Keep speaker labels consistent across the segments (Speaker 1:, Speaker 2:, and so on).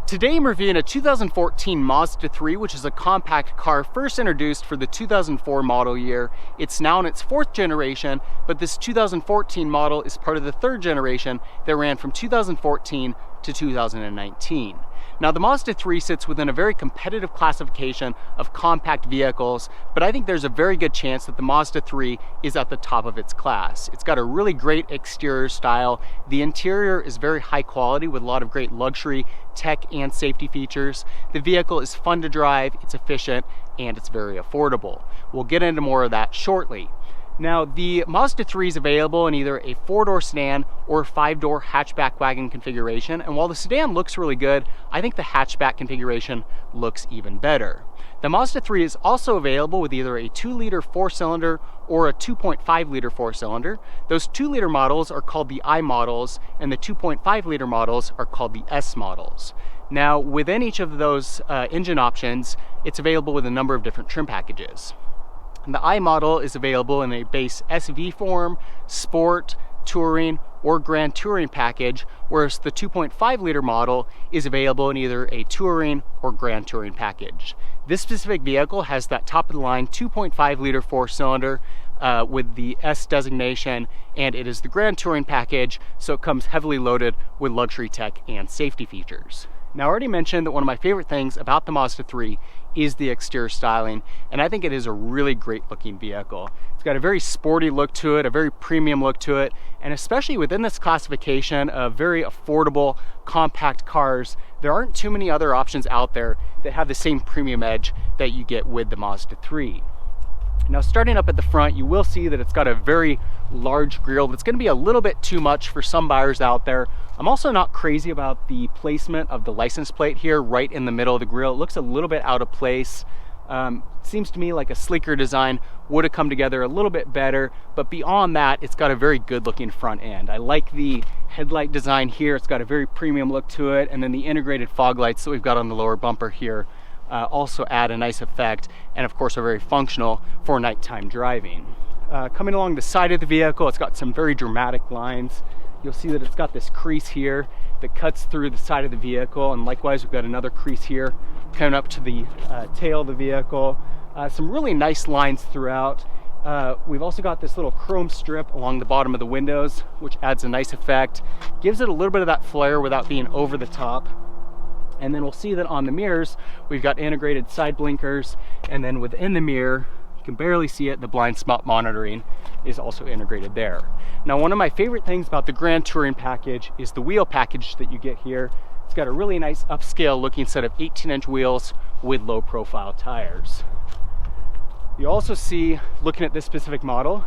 Speaker 1: Today I'm reviewing a 2014 Mazda 3, which is a compact car first introduced for the 2004 model year. It's now in its fourth generation, but this 2014 model is part of the third generation that ran from 2014 to 2019. Now the Mazda 3 sits within a very competitive classification of compact vehicles, but I think there's a very good chance that the Mazda 3 is at the top of its class. It's got a really great exterior style. The interior is very high quality with a lot of great luxury, tech, and safety features. The vehicle is fun to drive, it's efficient, and it's very affordable. We'll get into more of that shortly. Now, the Mazda 3 is available in either a 4-door sedan or 5-door hatchback wagon configuration, and while the sedan looks really good, I think the hatchback configuration looks even better. The Mazda 3 is also available with either a 2-liter 4-cylinder or a 2.5-liter 4-cylinder. Those 2-liter models are called the I models, and the 2.5-liter models are called the S models. Now, within each of those engine options, it's available with a number of different trim packages. The I model is available in a base SV form, Sport, Touring, or Grand Touring package, whereas the 2.5-liter model is available in either a Touring or Grand Touring package. This specific vehicle has that top-of-the-line 2.5-liter 4-cylinder with the S designation, and it is the Grand Touring package, so it comes heavily loaded with luxury tech and safety features. Now, I already mentioned that one of my favorite things about the Mazda 3 is the exterior styling, and I think it is a really great looking vehicle. It's got a very sporty look to it, a very premium look to it, and especially within this classification of very affordable compact cars, there aren't too many other options out there that have the same premium edge that you get with the Mazda 3. Now, starting up at the front, you will see that it's got a very large grille that's going to be a little bit too much for some buyers out there. I'm also not crazy about the placement of the license plate here right in the middle of the grille. It looks a little bit out of place. Seems to me like a sleeker design would have come together a little bit better, but beyond that, it's got a very good looking front end. I like the headlight design here. It's got a very premium look to it, and then the integrated fog lights that we've got on the lower bumper here also add a nice effect, and of course are very functional for nighttime driving. Coming along the side of the vehicle, it's got some very dramatic lines. You'll see that it's got this crease here that cuts through the side of the vehicle, and likewise we've got another crease here coming up to the tail of the vehicle. Some really nice lines throughout. We've also got this little chrome strip along the bottom of the windows, which adds a nice effect, gives it a little bit of that flair without being over the top. And then we'll see that on the mirrors, we've got integrated side blinkers, and then within the mirror, you can barely see it, the blind spot monitoring is also integrated there. Now, one of my favorite things about the Grand Touring package is the wheel package that you get here. It's got a really nice upscale looking set of 18-inch wheels with low profile tires. You also see, looking at this specific model,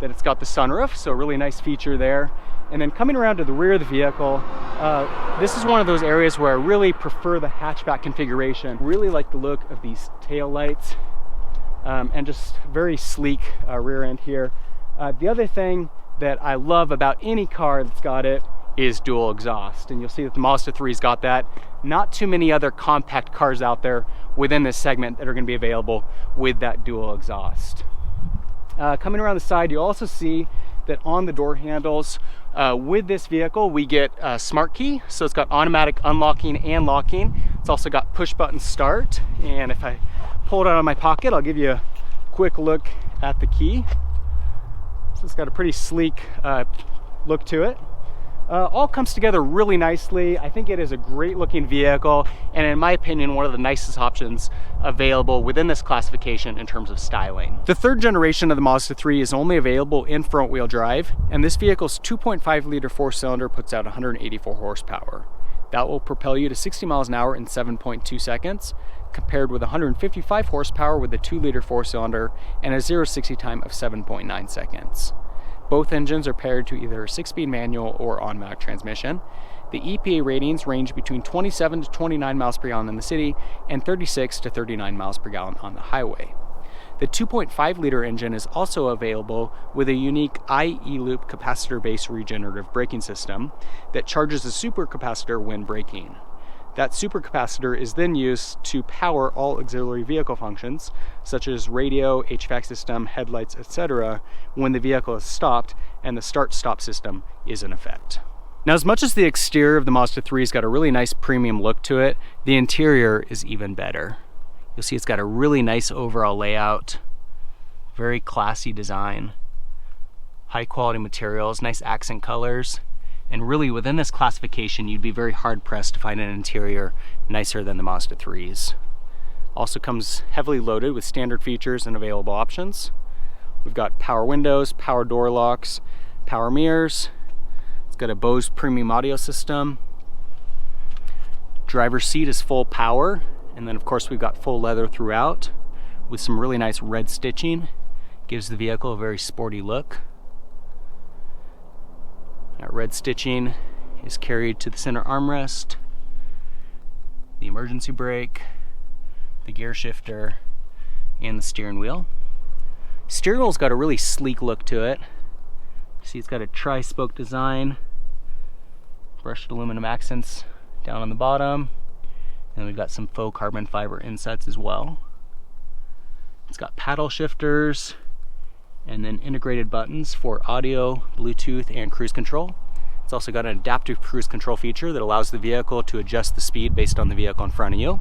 Speaker 1: that it's got the sunroof, so a really nice feature there. And then coming around to the rear of the vehicle, this is one of those areas where I really prefer the hatchback configuration. Really like the look of these tail lights, and just very sleek rear end here. The other thing that I love about any car that's got it is dual exhaust, and you'll see that the Mazda 3's got that. Not too many other compact cars out there within this segment that are going to be available with that dual exhaust. Coming around the side, you also see that on the door handles with this vehicle we get a smart key, so it's got automatic unlocking and locking. It's also got push button start, and if I pull it out of my pocket, I'll give you a quick look at the key. So it's got a pretty sleek look to it. All comes together really nicely. I think it is a great looking vehicle, and in my opinion, one of the nicest options available within this classification in terms of styling. The third generation of the Mazda 3 is only available in front wheel drive, and this vehicle's 2.5-liter 4-cylinder puts out 184 horsepower. That will propel you to 60 miles an hour in 7.2 seconds, compared with 155 horsepower with the 2-liter 4-cylinder and a 0-60 time of 7.9 seconds. Both engines are paired to either a 6-speed manual or automatic transmission. The EPA ratings range between 27 to 29 miles per gallon in the city and 36 to 39 miles per gallon on the highway. The 2.5-liter engine is also available with a unique i-E-loop capacitor-based regenerative braking system that charges a supercapacitor when braking. That supercapacitor is then used to power all auxiliary vehicle functions, such as radio, HVAC system, headlights, etc., when the vehicle is stopped and the start-stop system is in effect. Now, as much as the exterior of the Mazda 3 has got a really nice premium look to it, the interior is even better. You'll see it's got a really nice overall layout, very classy design, high quality materials, nice accent colors, and really within this classification, you'd be very hard pressed to find an interior nicer than the Mazda 3's. Also comes heavily loaded with standard features and available options. We've got power windows, power door locks, power mirrors. It's got a Bose premium audio system. Driver's seat is full power. And then of course we've got full leather throughout with some really nice red stitching. Gives the vehicle a very sporty look. That red stitching is carried to the center armrest, the emergency brake, the gear shifter, and the steering wheel. Steering wheel's got a really sleek look to it. See, it's got a tri-spoke design, brushed aluminum accents down on the bottom, and we've got some faux carbon fiber insets as well. It's got paddle shifters and then integrated buttons for audio, Bluetooth, and cruise control. It's also got an adaptive cruise control feature that allows the vehicle to adjust the speed based on the vehicle in front of you.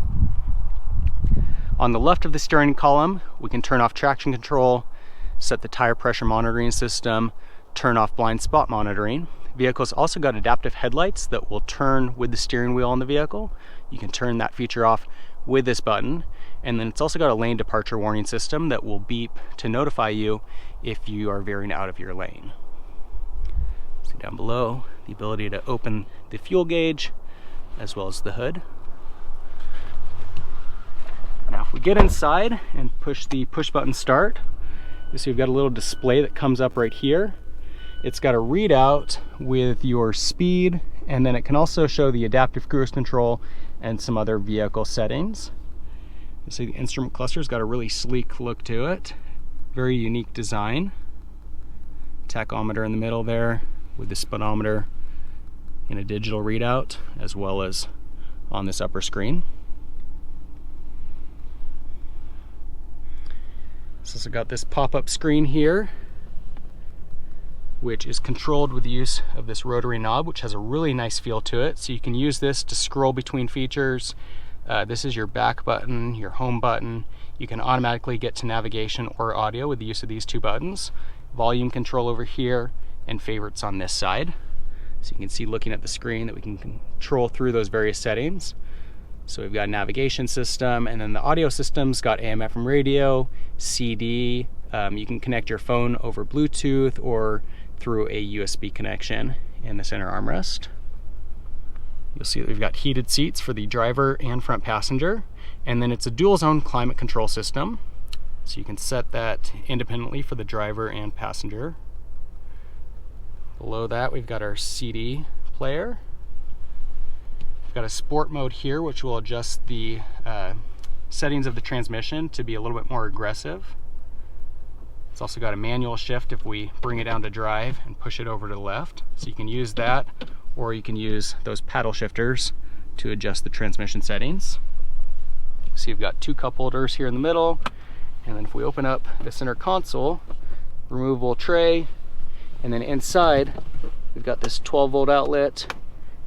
Speaker 1: On the left of the steering column, we can turn off traction control, set the tire pressure monitoring system, turn off blind spot monitoring. The vehicle's also got adaptive headlights that will turn with the steering wheel on the vehicle. You can turn that feature off with this button. And then it's also got a lane departure warning system that will beep to notify you if you are veering out of your lane. See down below, the ability to open the fuel gauge as well as the hood. Now if we get inside and push the push button start, you see we've got a little display that comes up right here. It's got a readout with your speed, and then it can also show the adaptive cruise control and some other vehicle settings. You see the instrument cluster's got a really sleek look to it. Very unique design. Tachometer in the middle there with the speedometer in a digital readout as well as on this upper screen. It's also got this pop-up screen here, which is controlled with the use of this rotary knob, which has a really nice feel to it. So you can use this to scroll between features. This is your back button, your home button. You can automatically get to navigation or audio with the use of these two buttons. Volume control over here and favorites on this side. So you can see looking at the screen that we can control through those various settings. So we've got a navigation system, and then the audio system's got AM/FM radio, CD. You can connect your phone over Bluetooth or through a USB connection in the center armrest. You'll see that we've got heated seats for the driver and front passenger, and then it's a dual zone climate control system. So you can set that independently for the driver and passenger. Below that, we've got our CD player. We've got a sport mode here, which will adjust the settings of the transmission to be a little bit more aggressive. It's also got a manual shift if we bring it down to drive and push it over to the left. So you can use that, or you can use those paddle shifters to adjust the transmission settings. So you've got two cup holders here in the middle, and then if we open up the center console, removable tray, and then inside we've got this 12-volt outlet.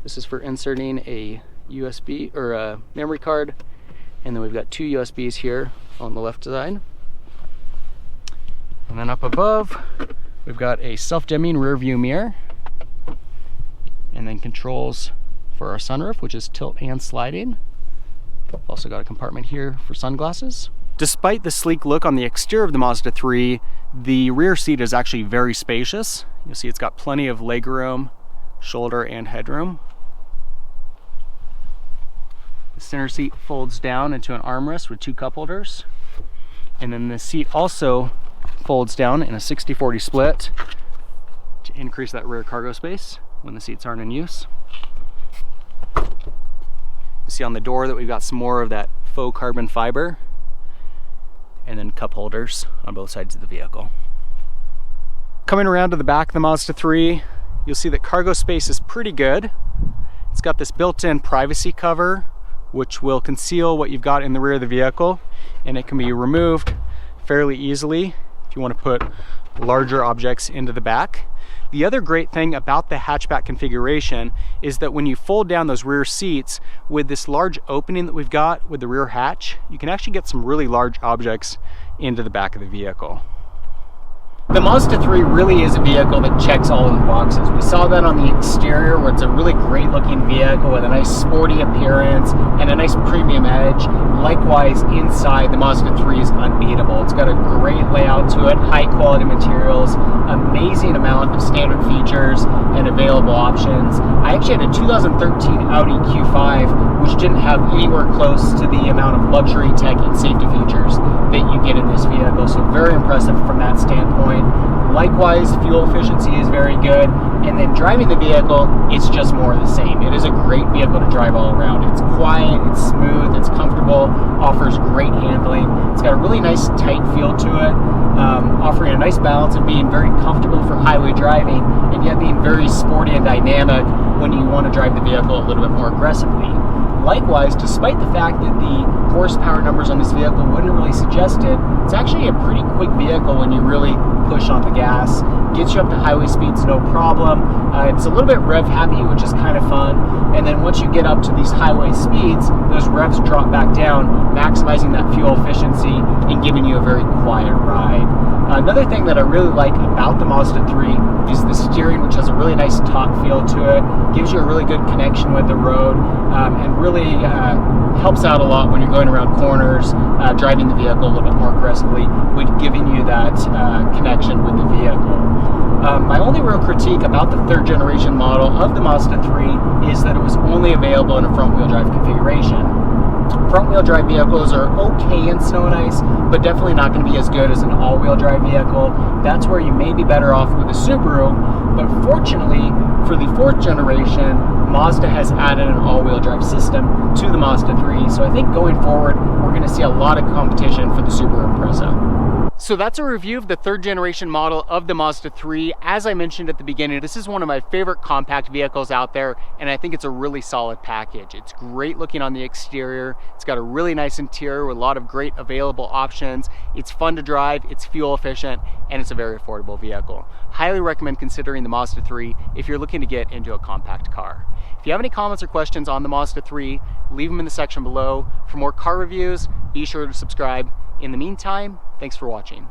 Speaker 1: This is for inserting a USB or a memory card, and then we've got two USBs here on the left side. And then up above, we've got a self-dimming rear view mirror, and then controls for our sunroof, which is tilt and sliding. Also got a compartment here for sunglasses. Despite the sleek look on the exterior of the Mazda 3, the rear seat is actually very spacious. You'll see it's got plenty of legroom, shoulder, and headroom. The center seat folds down into an armrest with two cup holders. And then the seat also folds down in a 60-40 split to increase that rear cargo space when the seats aren't in use. You see on the door that we've got some more of that faux carbon fiber, and then cup holders on both sides of the vehicle. Coming around to the back of the Mazda 3, you'll see that cargo space is pretty good. It's got this built-in privacy cover, which will conceal what you've got in the rear of the vehicle, and it can be removed fairly easily if you want to put larger objects into the back. The other great thing about the hatchback configuration is that when you fold down those rear seats with this large opening that we've got with the rear hatch, you can actually get some really large objects into the back of the vehicle. The Mazda 3 really is a vehicle that checks all of the boxes. We saw that on the exterior, where it's a really great looking vehicle with a nice sporty appearance and a nice premium edge. Likewise, inside, the Mazda 3 is unbeatable. It's got a great layout to it, high quality materials, amazing amount of standard features and available options. I actually had a 2013 Audi Q5, which didn't have anywhere close to the amount of luxury tech and safety features that you get in this vehicle. So very impressive from that standpoint. Likewise, fuel efficiency is very good, and then driving the vehicle, it's just more of the same. It is a great vehicle to drive all around. It's quiet, it's smooth, it's comfortable, offers great handling. It's got a really nice tight feel to it, offering a nice balance of being very comfortable for highway driving and yet being very sporty and dynamic when you want to drive the vehicle a little bit more aggressively. Likewise, despite the fact that the horsepower numbers on this vehicle wouldn't really suggest it, it's actually a pretty quick vehicle when you really push on the gas. Gets you up to highway speeds no problem. It's a little bit rev happy, which is kind of fun. And then once you get up to these highway speeds, those revs drop back down, maximizing that fuel efficiency and giving you a very quiet ride. Another thing that I really like about the Mazda 3 is the steering, which has a really nice top feel to it, gives you a really good connection with the road, and really helps out a lot when you're going around corners, driving the vehicle a little bit more aggressively, with giving you that connection with the vehicle. My only real critique about the third generation model of the Mazda 3 is that it was only available in a front wheel drive configuration. Front-wheel drive vehicles are okay in snow and ice, but definitely not going to be as good as an all-wheel drive vehicle. That's where you may be better off with a Subaru, but fortunately, for the fourth generation, Mazda has added an all-wheel drive system to the Mazda 3, so I think going forward, we're going to see a lot of competition for the Subaru Impreza. So that's a review of the third generation model of the Mazda 3. As I mentioned at the beginning, this is one of my favorite compact vehicles out there, and I think it's a really solid package. It's great looking on the exterior. It's got a really nice interior with a lot of great available options. It's fun to drive, it's fuel efficient, and it's a very affordable vehicle. Highly recommend considering the Mazda 3 if you're looking to get into a compact car. If you have any comments or questions on the Mazda 3, leave them in the section below. For more car reviews, be sure to subscribe. In the meantime, thanks for watching.